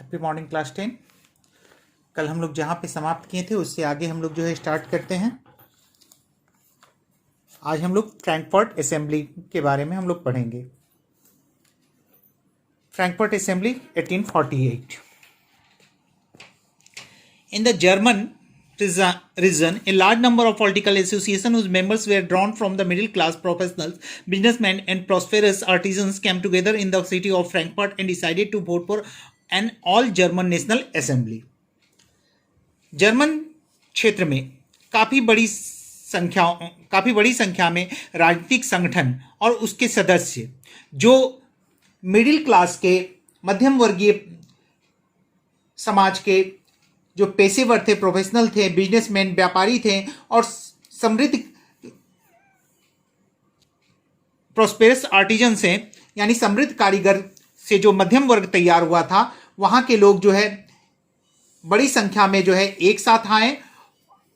Happy morning class 10। कल हम लोग जहाँ पे समाप्त किए थे उससे आगे हम लोग जो है स्टार्ट करते हैं। आज हम लोग फ्रैंकफर्ट असेंबली के बारे में हम लोग पढ़ेंगे। Frankfurt assembly 1848। In the German region, a large number of political associations whose members were drawn from the middle class professionals, businessmen, and prosperous artisans came together in the city of Frankfurt and decided to vote for an all-German National Assembly. German क्षेत्र में काफ़ी बड़ी संख्या में राजनीतिक संगठन और उसके सदस्य जो मिडिल क्लास के मध्यम वर्गीय समाज के जो पेशेवर थे, प्रोफेशनल थे, बिजनेसमैन, व्यापारी थे और समृद्ध प्रोस्पेरस आर्टिजन से यानी समृद्ध कारीगर से जो मध्यम वर्ग तैयार हुआ था, वहाँ के लोग जो है बड़ी संख्या में जो है एक साथ आए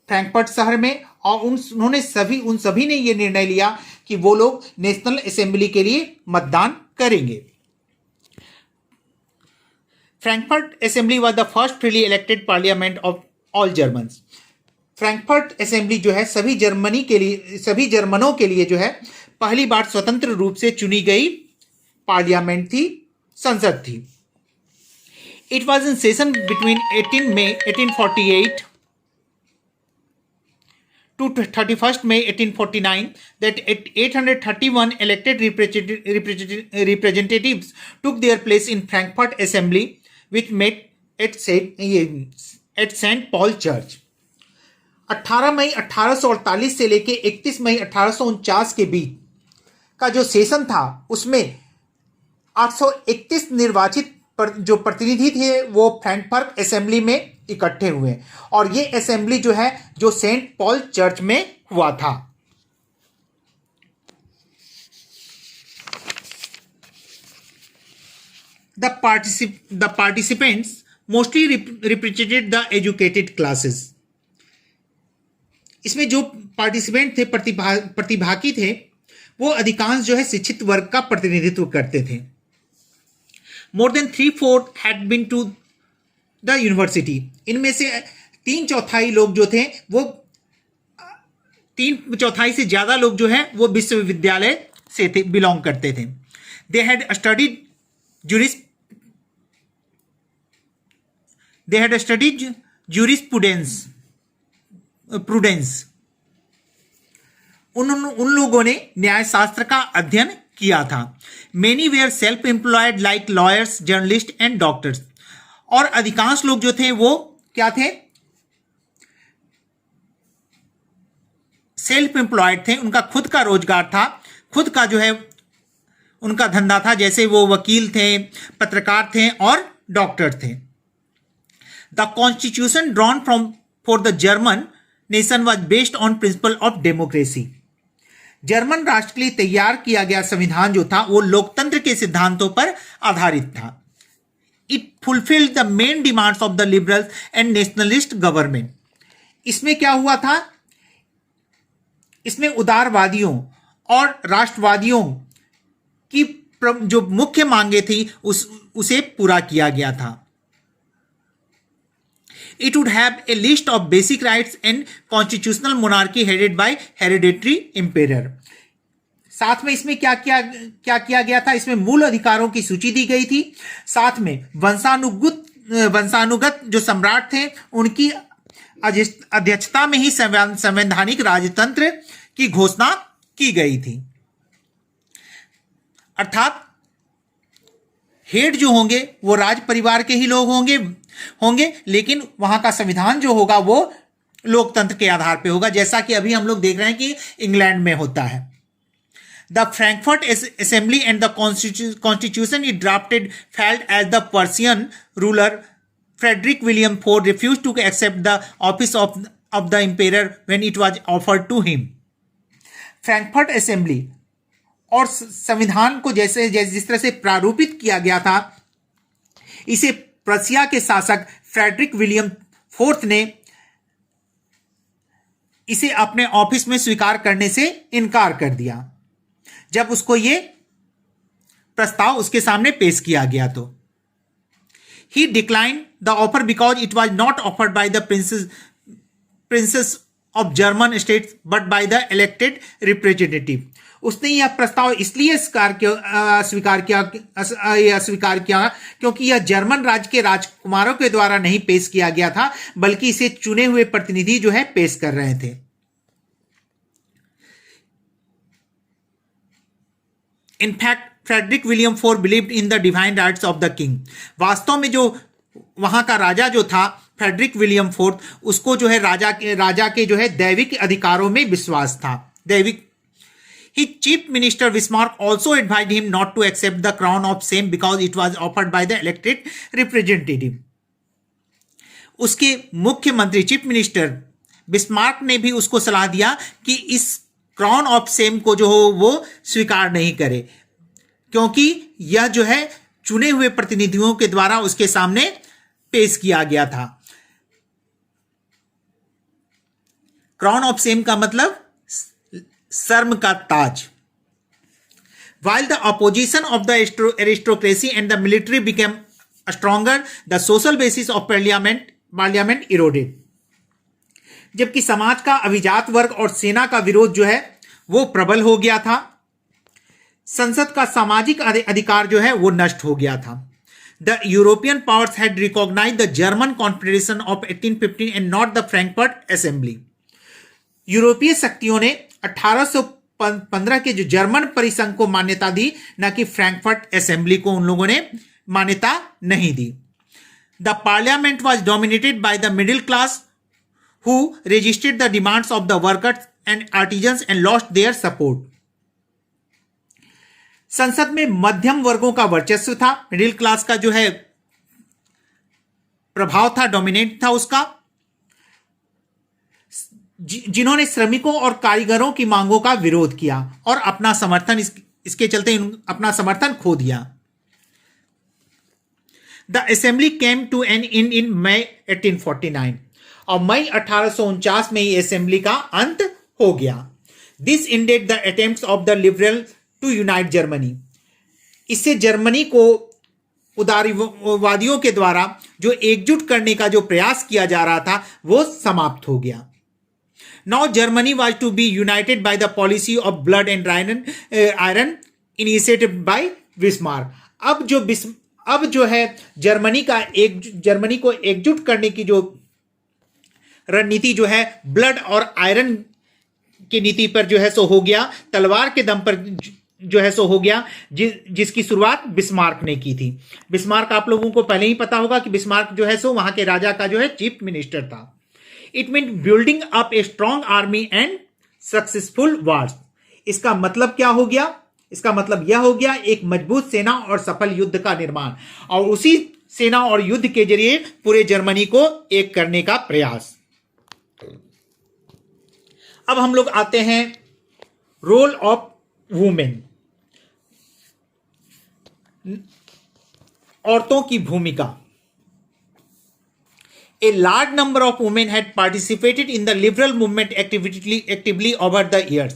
फ्रैंकफर्ट शहर में और उन सभी ने ये निर्णय लिया कि वो लोग नेशनल असेंबली के लिए मतदान करेंगे। Frankfurt assembly was the first freely elected parliament of all Germans. Frankfurt assembly जो है सभी जर्मनों के लिए जो है पहली बार स्वतंत्र रूप से चुनी गई पार्लियामेंट थी, संसद थी। It was in session between 18 May 1848 to 31st May 1849 that 831 elected representatives took their place in Frankfurt Assembly, which met at St. Paul Church. 18 मई 1848 से लेके 31 मई 1849 के बीच का जो सेशन था उसमें 831 निर्वाचित जो प्रतिनिधि थे वो फ्रैंकफर्ट असेंबली में इकट्ठे हुए और ये असेंबली जो है जो सेंट पॉल चर्च में हुआ था। The participants mostly represented the educated classes. इसमें जो पार्टिसिपेंट थे, प्रतिभागी थे, वो अधिकांश जो है शिक्षित वर्ग का प्रतिनिधित्व करते थे। More than 3/4 had been to the university. इनमें से 3/4 लोग जो थे वो 3/4 से ज्यादा लोग जो है वो विश्वविद्यालय से थे, बिलोंग करते थे। They had studied jurisprudence. उन लोगों ने न्याय शास्त्र का अध्ययन किया था। Many were self-employed like lawyers, journalists and doctors. और अधिकांश लोग जो थे वो क्या थे? सेल्फ एम्प्लॉयड थे, उनका खुद का रोजगार था, खुद का जो है उनका धंधा था, जैसे वो वकील थे, पत्रकार थे और डॉक्टर थे। The constitution drawn for the German nation was based on principle of democracy. German राष्ट्र के लिए तैयार किया गया संविधान जो था वो लोकतंत्र के सिद्धांतों पर आधारित था। It fulfilled the main demands of the liberal and nationalist government. इसमें क्या हुआ था? इसमें उदारवादियों और राष्ट्रवादियों की जो मुख्य मांगे थी उसे पूरा किया गया था। It would have a list of basic rights and constitutional monarchy headed by hereditary emperor. साथ में इसमें क्या किया गया था? इसमें मूल अधिकारों की सूची दी गई थी, साथ में वंशानुगत जो सम्राट थे उनकी अध्यक्षता में ही संवैधानिक राजतंत्र की घोषणा की गई थी। अर्थात हेड जो होंगे वो राज परिवार के ही लोग होंगे, लेकिन वहां का संविधान जो होगा वो लोकतंत्र के आधार पे होगा, जैसा कि अभी हम लोग देख रहे हैं कि इंग्लैंड में होता है। The Frankfurt assembly and the constitution it drafted failed as the Prussian ruler Frederick William IV refuse to accept the office of the emperor when it was offered to him. Frankfurt assembly और संविधान को जिस तरह से प्रारूपित किया गया था, इसे प्रशिया के शासक फ्रेडरिक विलियम IV ने इसे अपने ऑफिस में स्वीकार करने से इनकार कर दिया जब उसको ये प्रस्ताव उसके सामने पेश किया गया। तो He declined the offer because it was not offered by the princes of German states but by the elected representative. उसने यह प्रस्ताव इसलिए अस्वीकार किया क्योंकि यह जर्मन राज्य के राजकुमारों के द्वारा नहीं पेश किया गया था, बल्कि इसे चुने हुए प्रतिनिधि जो है पेश कर रहे थे. In fact, Frederick William IV believed in the divine rights of the king. वास्तव में जो वहां का राजा जो था फ्रेडरिक विलियम IV, उसको जो है राजा के जो है दैविक अधिकारों में विश्वास था. दैविक. His chief minister Bismarck also advised him not to accept the crown of same because it was offered by the elected representative. उसके मुख्यमंत्री चीफ मिनिस्टर बिस्मार्क ने भी उसको सलाह दिया कि इस क्राउन ऑफ सेम को जो हो वो स्वीकार नहीं करे, क्योंकि यह जो है चुने हुए प्रतिनिधियों के द्वारा उसके सामने पेश किया गया था. क्राउन ऑफ सेम का मतलब शर्म का ताज. While the opposition of the aristocracy and the military became stronger, the social basis of parliament eroded. जबकि समाज का अभिजात वर्ग और सेना का विरोध जो है वो प्रबल हो गया था, संसद का सामाजिक अधिकार जो है वो नष्ट हो गया था. The European powers had recognized the German Confederation of 1815 and not the Frankfurt Assembly. यूरोपीय शक्तियों ने 1815 के जो जर्मन परिसंघ को मान्यता दी, न कि फ्रैंकफर्ट असेंबली को उन लोगों ने मान्यता नहीं दी. The parliament was dominated by the middle class who resisted the demands of the workers and artisans and lost their support. संसद में मध्यम वर्गों का वर्चस्व था, मिडिल क्लास का जो है प्रभाव था, डोमिनेट था उसका, जिन्होंने श्रमिकों और कारीगरों की मांगों का विरोध किया और अपना समर्थन इसके चलते अपना समर्थन खो दिया. The assembly came to an end in 1849 और मई 1849 में ही असेंबली का अंत हो गया. This ended the attempts of the liberal to unite Germany. इससे जर्मनी को उदारवादियों के द्वारा जो एकजुट करने का जो प्रयास किया जा रहा था वो समाप्त हो गया. Now Germany was to be united by the policy of blood and iron initiated by Bismarck. अब जो है जर्मनी को एकजुट करने की जो रणनीति जो है ब्लड और आयरन की नीति पर जो है सो हो गया, तलवार के दम पर जो है सो हो गया, जिसकी शुरुआत बिस्मार्क ने की थी. बिस्मार्क आप लोगों को पहले ही पता होगा कि बिस्मार्क जो है सो वहां के राजा का जो है चीफ मिनिस्टर था. It meant building up a strong army and successful wars. इसका मतलब क्या हो गया? इसका मतलब यह हो गया एक मजबूत सेना और सफल युद्ध का निर्माण, और उसी सेना और युद्ध के जरिए पूरे जर्मनी को एक करने का प्रयास. अब हम लोग आते हैं रोल ऑफ वुमेन, औरतों की भूमिका. A large number of women had participated in the liberal movement actively over the years.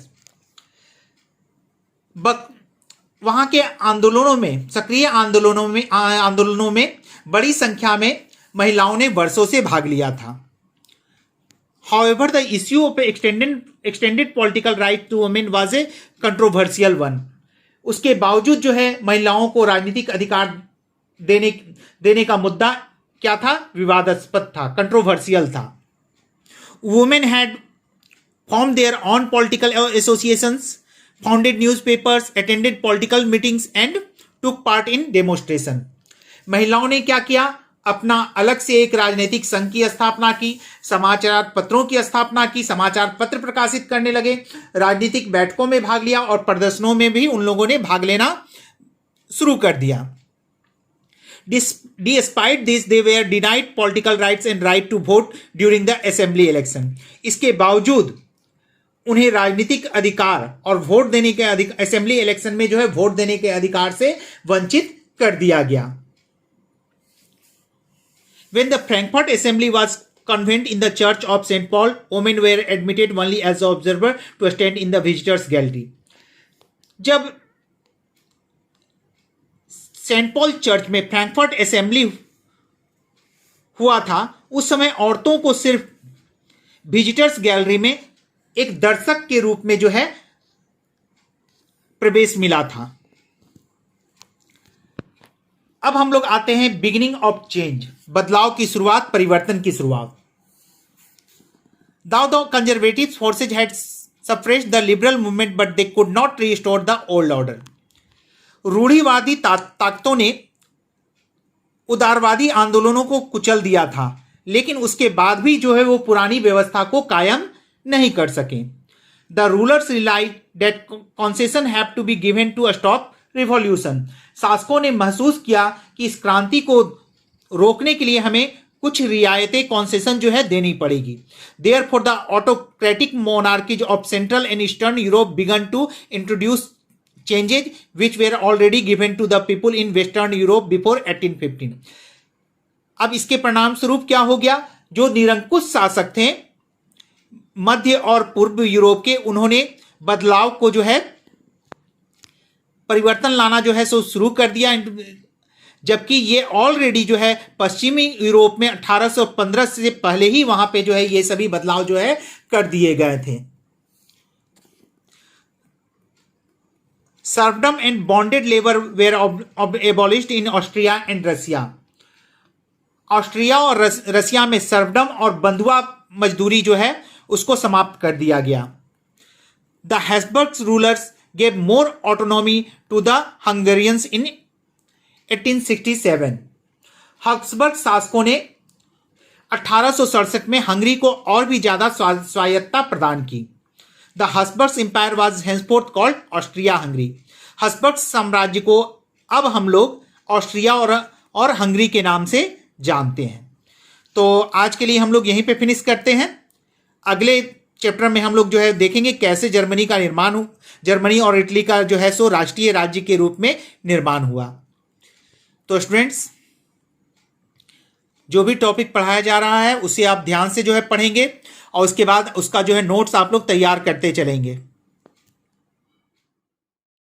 वहां के आंदोलनों में, सक्रिय आंदोलनों में बड़ी संख्या में महिलाओं ने वर्षों से भाग लिया था. However, the issue of extended political right to women was a controversial one. उसके बावजूद जो है महिलाओं को राजनीतिक अधिकार देने का मुद्दा क्या था? विवादास्पद था, कंट्रोवर्शियल था. Women had form their own political associations, founded newspapers, attended political meetings and took part in demonstration. महिलाओं ने क्या किया? अपना अलग से एक राजनीतिक संघ की स्थापना की, समाचार पत्रों की स्थापना की, समाचार पत्र प्रकाशित करने लगे, राजनीतिक बैठकों में भाग लिया और प्रदर्शनों में भी उन लोगों ने भाग लेना शुरू कर दिया. Despite this, they were denied political rights and right to vote during the assembly election. इसके बावजूद उन्हें राजनीतिक अधिकार और वोट देने के असेंबली इलेक्शन में जो है वोट देने के अधिकार से वंचित कर दिया गया. When the Frankfurt Assembly was convened in the Church of St. Paul, women were admitted only as observer to stand in the visitors gallery. जब सेंट पॉल चर्च में फ्रैंकफर्ट असेंबली हुआ था उस समय औरतों को सिर्फ विजिटर्स गैलरी में एक दर्शक के रूप में जो है प्रवेश मिला था। अब हम लोग आते हैं बिगिनिंग ऑफ चेंज, बदलाव की शुरुआत, परिवर्तन की शुरुआत। Though the conservative forces had suppressed the liberal movement, but they could not restore the old order. रूढ़िवादी ताकतों ने उदारवादी आंदोलनों को कुचल दिया था, लेकिन उसके बाद भी जो है वो पुरानी व्यवस्था को कायम नहीं कर सके। The rulers realized that concession have to be given to stop revolution. शासकों ने महसूस किया कि इस क्रांति को रोकने के लिए हमें कुछ रियायतें, कॉन्सेशन जो है देनी पड़ेगी। Therefore, the autocratic monarchies of Central and Eastern Europe began to introduce changes which were already given to the people in Western Europe before 1815. अब इसके परिणाम स्वरूप क्या हो गया? जो निरंकुश शासक थे मध्य और पूर्व यूरोप के, उन्होंने बदलाव को जो है, परिवर्तन लाना जो है सो शुरू कर दिया, जबकि ये ऑलरेडी जो है पश्चिमी यूरोप में 1815 से पहले ही वहां पे जो है ये सभी बदलाव जो है कर दिए गए थे। Serfdom and bonded labour were abolished in Austria and Russia. Austria और रसिया में सर्वडम और बंधुआ मजदूरी जो है उसको समाप्त कर दिया गया। The Habsburg rulers gave more autonomy to the Hungarians in 1867। Habsburg शासकों ने 1867 में हंगरी को और भी ज्यादा स्वायत्तता प्रदान की। The Habsburg empire was henceforth called Austria Hungary. Habsburg साम्राज्य को अब हम लोग ऑस्ट्रिया और हंगरी के नाम से जानते हैं। तो आज के लिए हम लोग यहीं पे फिनिश करते हैं। अगले चैप्टर में हम लोग जो है देखेंगे कैसे जर्मनी का निर्माण हुआ, जर्मनी और इटली का जो है सो राष्ट्रीय राज्य के रूप में निर्माण हुआ। तो स्टूडेंट्स, जो भी टॉपिक पढ़ाया जा रहा है उसे आप ध्यान से जो है पढ़ेंगे और उसके बाद उसका जो है नोट्स आप लोग तैयार करते चलेंगे।